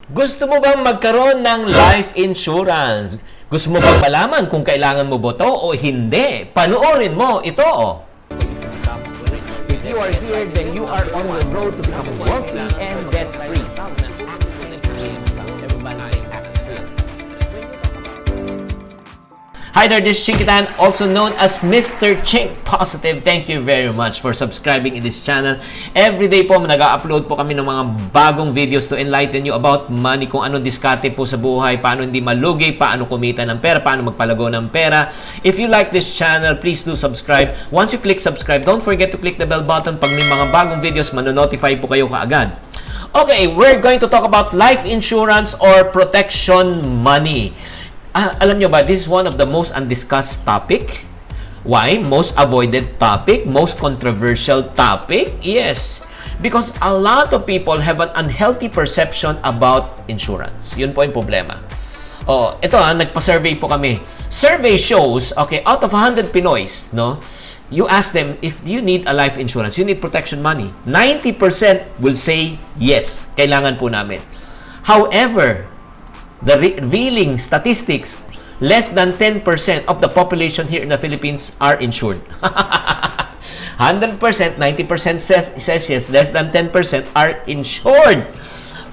Gusto mo bang magkaroon ng life insurance? Gusto mo bang malaman kung kailangan mo ba ito o hindi? Panoorin mo ito. If you are here, then you are on the road to become wealthy and debt-free. Hi there, this is Chinkitan, also known as Mr. Chink Positive. Thank you very much for subscribing in this channel. Every day po, nag-upload po kami ng mga bagong videos to enlighten you about money, kung ano diskarte po sa buhay, paano hindi malugi, paano kumita ng pera, paano magpalago ng pera. If you like this channel, please do subscribe. Once you click subscribe, don't forget to click the bell button. Pag may mga bagong videos, manonotify po kayo kaagad. Okay, we're going to talk about life insurance or protection money. Alam nyo ba, this is one of the most undiscussed topic. Why? Most avoided topic, most controversial topic? Yes. Because a lot of people have an unhealthy perception about insurance. Yun po yung problema. Oh, ito nagpa-survey po kami. Survey shows, okay, out of 100 Pinoys, no? You ask them, if you need a life insurance, you need protection money. 90% will say, yes, kailangan po namin. However, the revealing statistics, less than 10% of the population here in the Philippines are insured. 100%, 90% says yes, less than 10% are insured.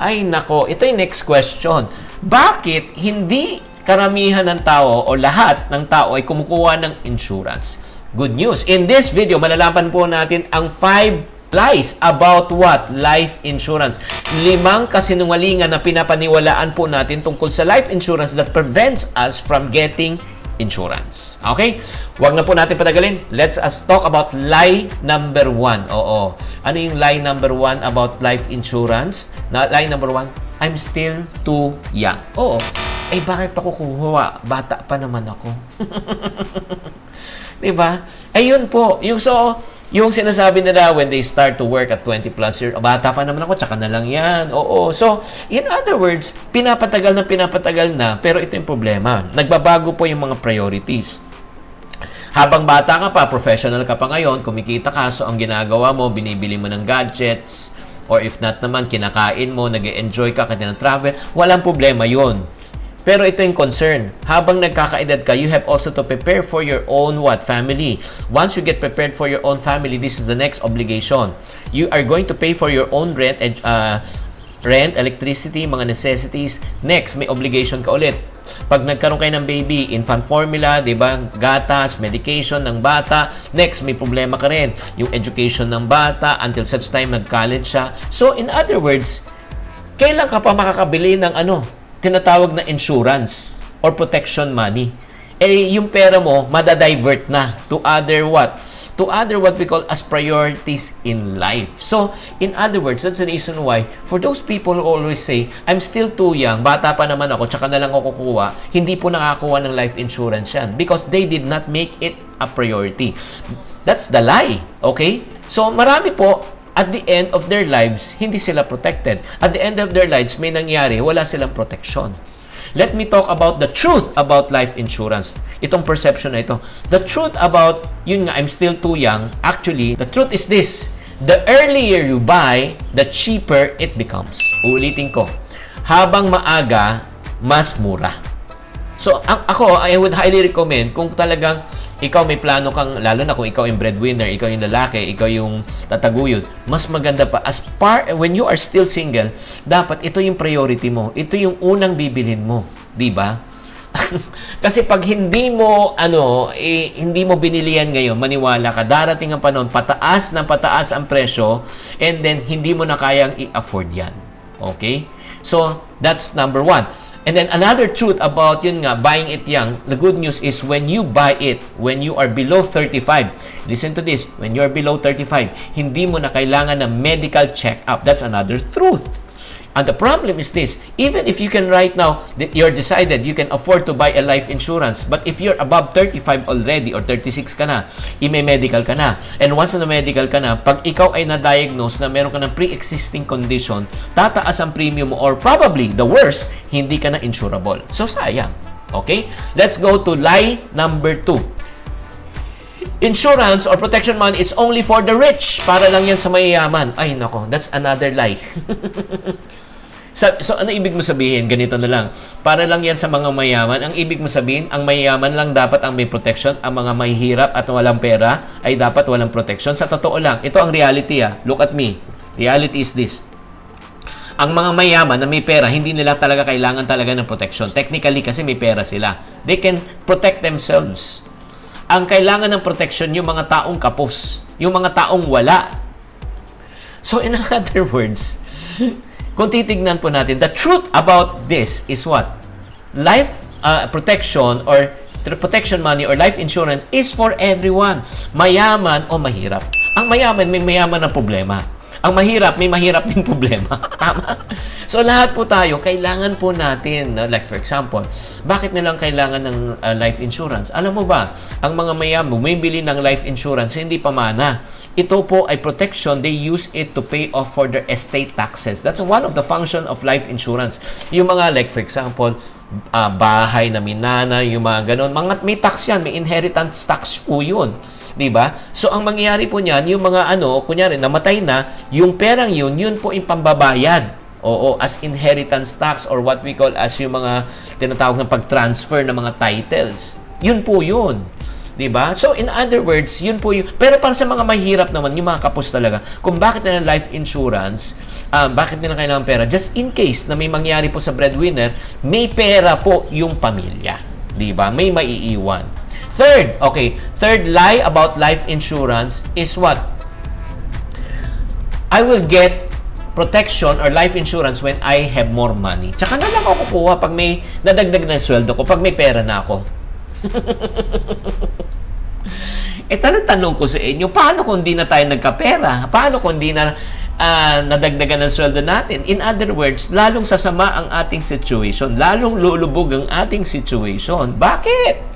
Ay nako, ito yung next question. Bakit hindi karamihan ng tao o lahat ng tao ay kumukuha ng insurance? Good news. In this video, malalaman po natin ang 5 lies about what? Life insurance. 5 kasinungalingan na pinapaniwalaan po natin tungkol sa life insurance that prevents us from getting insurance. Okay? Huwag na po natin patagalin. Let's talk about lie number 1. Oo. Ano yung lie number 1 about life insurance? Lie number 1, I'm still too young. Oo. Eh, bakit ako kukuha? Bata pa naman ako. Diba? Ayun po. Yung sinasabi nila when they start to work at 20 plus years, bata pa naman ako, tsaka na lang yan. Oo. So, in other words, pinapatagal na, pero ito yung problema. Nagbabago po yung mga priorities. Habang bata ka pa, professional ka pa ngayon, kumikita ka, so ang ginagawa mo, binibili mo ng gadgets, or if not naman, kinakain mo, nag-enjoy ka, kasi travel, walang problema yon. Pero ito yung concern. Habang nagkakaedad ka, you have also to prepare for your own family. Once you get prepared for your own family, this is the next obligation. You are going to pay for your own rent, electricity, mga necessities. Next, may obligation ka ulit. Pag nagkaroon kayo ng baby, infant formula, di ba? Gatas, medication ng bata. Next, may problema ka rin. Yung education ng bata until such time nag-college siya. So, in other words, kailan ka pa makakabili ng tinatawag na insurance or protection money? Eh, yung pera mo, madadivert na to other what? To other what we call as priorities in life. So, in other words, that's the reason why, for those people who always say, I'm still too young, bata pa naman ako, tsaka na lang ako kukuha, hindi po nakakuha ng life insurance yan because they did not make it a priority. That's the lie, okay? So, marami po, at the end of their lives, hindi sila protected. At the end of their lives, may nangyari, wala silang protection. Let me talk about the truth about life insurance. Itong perception na ito. The truth about, yun nga, I'm still too young. Actually, the truth is this. The earlier you buy, the cheaper it becomes. Uulitin ko. Habang maaga, mas mura. So, ako, I would highly recommend kung talagang ikaw may plano kang, lalo na kung ikaw yung breadwinner, ikaw yung lalaki, ikaw yung tataguyod, mas maganda pa. When you are still single, dapat ito yung priority mo. Ito yung unang bibilhin mo. Diba? Kasi pag hindi mo, hindi mo binili yan ngayon, maniwala ka, darating ang panahon, pataas ang presyo, and then hindi mo na kayang i-afford yan. Okay? So, that's number 1. And then another truth about buying it young, the good news is when you buy it, when you are below 35, listen to this, when you are below 35, hindi mo na kailangan ng medical check-up. That's another truth. And the problem is this, even if you can right now, you're decided you can afford to buy a life insurance, but if you're above 35 already or 36 ka na, i-medical ka na. And once na medical ka na, pag ikaw ay na-diagnose na meron ka ng pre-existing condition, tataas ang premium mo or probably, the worst, hindi ka na insurable. So, sayang. Okay? Let's go to lie number 2. Insurance or protection money, it's only for the rich. Para lang yan sa mayayaman. Ay, nako, that's another lie. So, ano ibig mo sabihin? Ganito na lang. Para lang yan sa mga mayaman. Ang ibig mo sabihin, ang mayaman lang dapat ang may protection. Ang mga mahihirap at walang pera ay dapat walang protection. Sa totoo lang, ito ang reality Look at me. Reality is this. Ang mga mayaman na may pera, hindi nila talaga kailangan talaga ng protection. Technically, kasi may pera sila. They can protect themselves. Ang kailangan ng protection, yung mga taong kapos. Yung mga taong wala. So, in other words, kung titignan po natin, the truth about this is what? Life protection or protection money or life insurance is for everyone. Mayaman o mahirap. Ang mayaman, may mayaman na problema. Ang mahirap, may mahirap din problema. Tama? So, lahat po tayo, kailangan po natin, like for example, bakit nilang kailangan ng life insurance? Alam mo ba, ang mga mayaman, bumibili ng life insurance, hindi pa mana. Ito po ay protection. They use it to pay off for their estate taxes. That's one of the function of life insurance. Yung mga, like for example, bahay na minana, yung mga ganon. May tax yan, may inheritance tax po yun. Diba? So, ang mangyayari po niyan, yung mga kunyari, namatay na, yung perang yun po yung pambabayad. Oo, as inheritance tax or what we call as yung mga tinatawag na pag-transfer ng mga titles. Yun po yun. Diba? So, in other words, yun po yun. Pero para sa mga mahirap naman, yung mga kapos talaga, kung bakit nila life insurance, bakit nila kailangan pera, just in case na may mangyari po sa breadwinner, may pera po yung pamilya. Diba? May maiiwan. Third lie about life insurance is what? I will get protection or life insurance when I have more money. Tsaka na lang ako kukuha pag may nadagdag na sweldo ko, pag may pera na ako. Tanong ko sa inyo, paano kung di na tayo nagkapera? Paano kung di na nadagdagan ng sweldo natin? In other words, lalong sasama ang ating situation. Lalong lulubog ang ating situation. Bakit?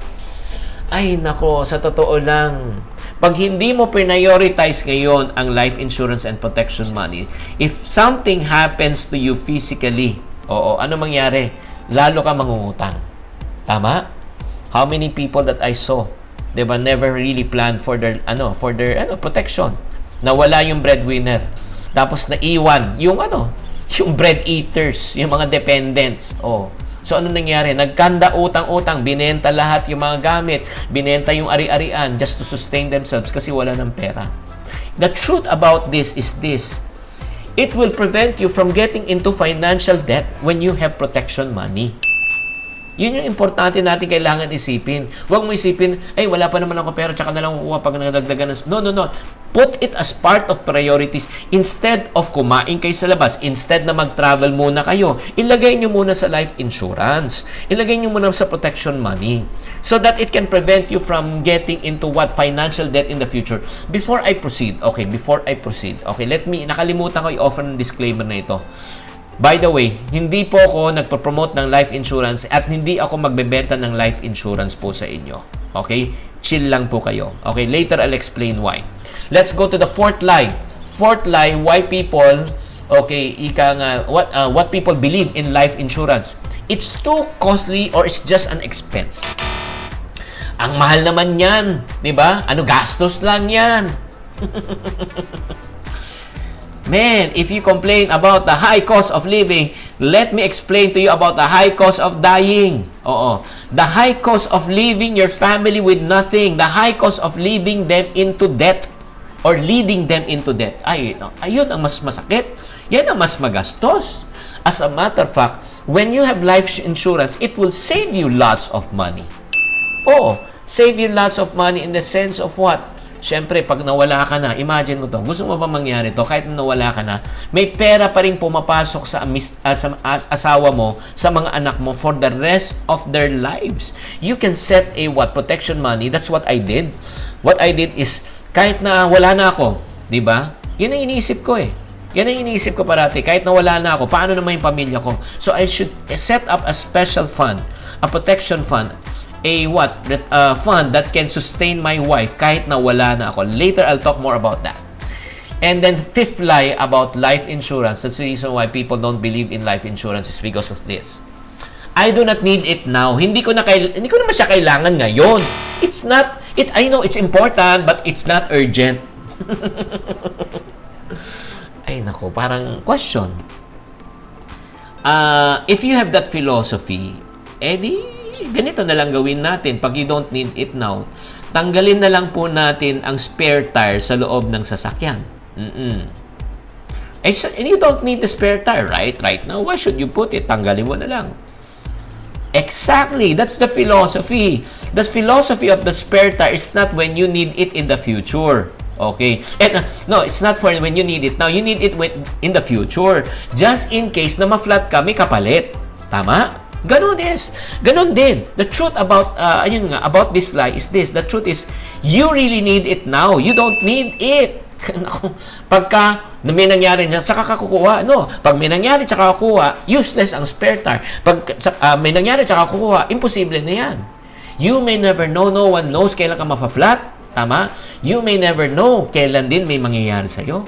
Ay, nako, sa totoo lang. Pag hindi mo prioritize ngayon ang life insurance and protection money, if something happens to you physically, ano mangyari? Lalo ka mangungutang. Tama? How many people that I saw, they never really planned for their protection. Nawala yung breadwinner. Tapos naiwan yung bread eaters, yung mga dependents. So, ano nangyari? Nagkanda utang-utang, binenta lahat yung mga gamit, binenta yung ari-arian just to sustain themselves kasi wala ng pera. The truth about this is this. It will prevent you from getting into financial debt when you have protection money. Yun yung importante natin kailangan isipin. Huwag mo isipin, ay wala pa naman ako pera, tsaka na lang kukuha pag nadagdagan ng... No. Put it as part of priorities. Instead of kumain kayo sa labas, instead na mag-travel muna kayo, ilagay nyo muna sa life insurance. Ilagay nyo muna sa protection money. So that it can prevent you from getting into financial debt in the future. Before I proceed, nakalimutan ko i-offer ng disclaimer na ito. By the way, hindi po ako nagpo-promote ng life insurance at hindi ako magbebenta ng life insurance po sa inyo. Okay? Chill lang po kayo. Okay? Later, I'll explain why. Let's go to the fourth lie. Fourth lie, why people, what people believe in life insurance. It's too costly or it's just an expense. Ang mahal naman yan. Diba? Gastos lang yan. Man, if you complain about the high cost of living, let me explain to you about the high cost of dying. The high cost of leaving your family with nothing. The high cost of leaving them into debt or leading them into debt. Ayun ang mas masakit. Yan ang mas magastos. As a matter of fact, when you have life insurance, it will save you lots of money. Save you lots of money in the sense of what? Siyempre, pag nawala ka na, imagine mo to, gusto mo ba mangyari to? Kahit nawala ka na, may pera pa rin pumapasok sa asawa mo, sa mga anak mo for the rest of their lives. You can set a protection money. That's what I did. What I did is, kahit na wala na ako, di ba? Yun ang iniisip ko Yan ang iniisip ko parati. Kahit na wala na ako, paano naman yung pamilya ko? So, I should set up a special fund, a protection fund, fund that can sustain my wife kahit na wala na ako. Later, I'll talk more about that. And then, fifth lie about life insurance. That's the reason why people don't believe in life insurance is because of this. I do not need it now. Hindi ko naman siya kailangan ngayon. I know it's important, but it's not urgent. Ay, nako, parang question. If you have that philosophy, edi ganito na lang gawin natin. Pag you don't need it now, tanggalin na lang po natin ang spare tire sa loob ng sasakyan. And you don't need the spare tire, right? Right now, why should you put it? Tanggalin mo na lang. Exactly. That's the philosophy. The philosophy of the spare tire is not when you need it in the future. Okay? And no, it's not for when you need it now. You need it in the future. Just in case na ma-flat ka, may kapalit. Tama? Ganon din. The truth about, about this lie is this. The truth is, you really need it now. You don't need it. Pagka may nangyari na, tsaka ka kukuha. No, pag may nangyari, tsaka kukuha, useless ang spare tire. Pag may nangyari, tsaka kukuha, imposible na yan. You may never know. No one knows kailan ka mafa-flat. Tama? You may never know kailan din may mangyayari sa'yo.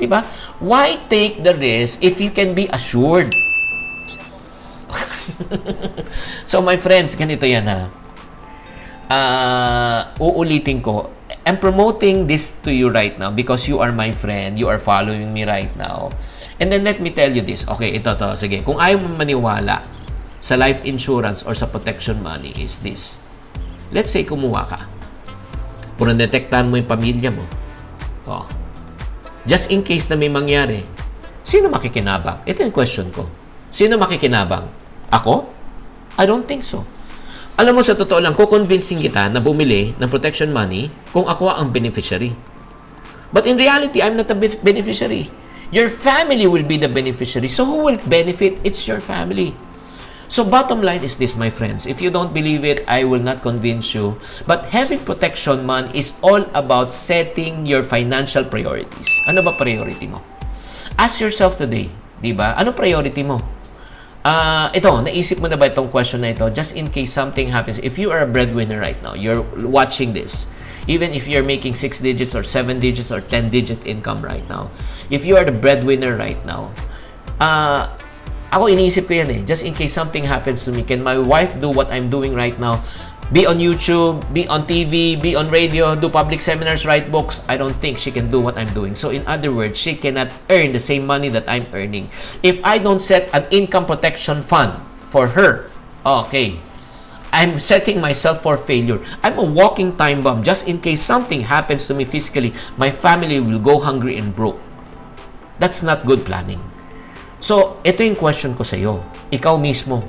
Diba? Why take the risk if you can be assured? So, my friends, ganito yan ha. Uulitin ko. I'm promoting this to you right now because you are my friend. You are following me right now. And then let me tell you this. Okay, ito to. Sige, kung ayaw mo maniwala sa life insurance or sa protection money is this. Let's say, kumuha ka. Puro detektahan mo yung pamilya mo. Oh. Just in case na may mangyari, sino makikinabang? Ito yung question ko. Sino makikinabang? Ako? I don't think so. Alam mo, sa totoo lang, kukonvincing kita na bumili ng protection money kung ako ang beneficiary. But in reality, I'm not a beneficiary. Your family will be the beneficiary. So who will benefit? It's your family. So bottom line is this, my friends. If you don't believe it, I will not convince you. But having protection money is all about setting your financial priorities. Ano ba priority mo? Ask yourself today, di ba? Ano priority mo? Ito, naisip mo na ba itong question na ito? Just in case something happens, if you are a breadwinner right now, you're watching this, even if you're making 6 digits or 7 digits or 10 digit income right now, if you are the breadwinner right now, ako iniisip ko yan eh. Just in case something happens to me, can my wife do what I'm doing right now? Be on YouTube, be on TV, be on radio, do public seminars, write books. I don't think she can do what I'm doing. So in other words, she cannot earn the same money that I'm earning. If I don't set an income protection fund for her, okay, I'm setting myself for failure. I'm a walking time bomb. Just in case something happens to me physically, my family will go hungry and broke. That's not good planning. So, ito yung question ko sa iyo. Ikaw mismo,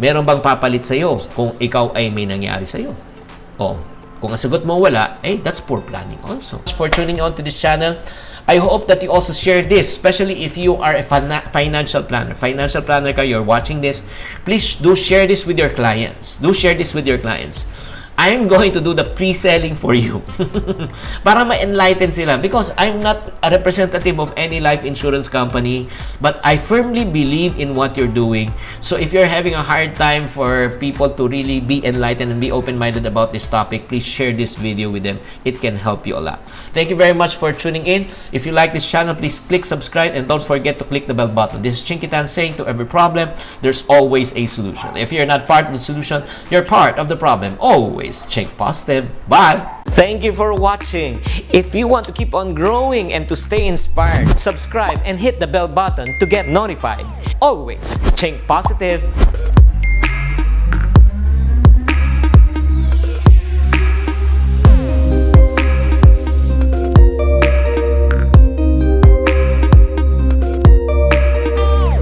meron bang papalit sa iyo kung ikaw ay may nangyari sa iyo? O, kung ang sagot mo wala, that's poor planning also. For tuning on to this channel, I hope that you also share this, especially if you are a financial planner. Financial planner ka, you're watching this, please do share this with your clients. Do share this with your clients. I'm going to do the pre-selling for you para ma-enlighten sila because I'm not a representative of any life insurance company, but I firmly believe in what you're doing. So if you're having a hard time for people to really be enlightened and be open-minded about this topic, please share this video with them. It can help you a lot. Thank you very much for tuning in. If you like this channel, please click subscribe and don't forget to click the bell button. This is Chinky Tan saying to every problem, there's always a solution. If you're not part of the solution, you're part of the problem. Always think positive. Bye! Thank you for watching. If you want to keep on growing and to stay inspired, subscribe and hit the bell button to get notified. Always think positive.